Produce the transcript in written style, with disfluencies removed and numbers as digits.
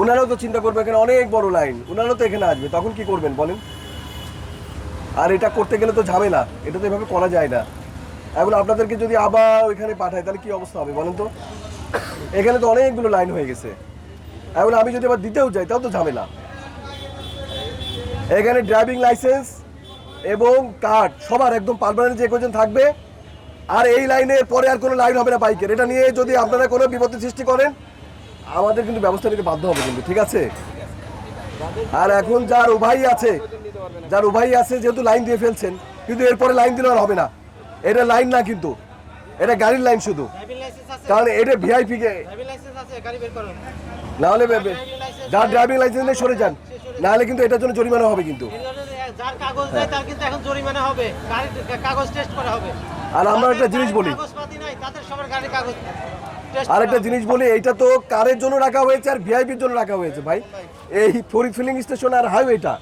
ওনারাও তো চিন্তা করবে এখানে অনেক বড় লাইন, ওনারাও তো এখানে আসবে, তখন কি করবেন বলেন? আর এটা করতে গেলে তো ঝামেলা, এটা তো এভাবে করা যায় না। এখন আপনাদেরকে যদি আবার ওইখানে পাঠায় তাহলে কি অবস্থা হবে বলেন তো? এখানে তো অনেকগুলো লাইন হয়ে গেছে, এখন আমি যদি আবার দিতেও যাই তাও তো ঝামেলা। এখানে ড্রাইভিং লাইসেন্স এবং কার্ড সবার একদম পার্মানেন্ট যে কজন থাকবে। আর এই লাইনের পরে আর কোনো লাইন হবে না বাইকের। এটা নিয়ে যদি আপনারা কোনো বিপত্তি সৃষ্টি করেন আমাদের কিন্তু ব্যবস্থা নিতে বাধ্য হবে কিন্তু, ঠিক আছে? আর এখন যার উভয়ই আছে, যেহেতু লাইন দিয়ে ফেলছেন, কিন্তু এরপরে লাইন দিলে আর হবে না। এটা লাইন না কিন্তু, এটা গাড়ির লাইন শুধু, কারণ এটা ভিআইপি কে না হলে যার ড্রাইভিং লাইসেন্স নেই সরে যান, না হলে কিন্তু এটার জন্য জরিমানা হবে কিন্তু। যার কাগজ নেই তার কিন্তু এখন জরিমানা হবে, গাড়ির কাগজ টেস্ট করা হবে। আর আমরা একটা জিনিস বলি, কাগজপাতি নাই তাদের সবার গাড়ির কাগজ টেস্ট। আর একটা জিনিস বলি, এইটা তো কারের জন্য রাখা হয়েছে আর ভিআইপির জন্য রাখা হয়েছে ভাই। এই ফিলিং স্টেশন আর হাইওয়েটা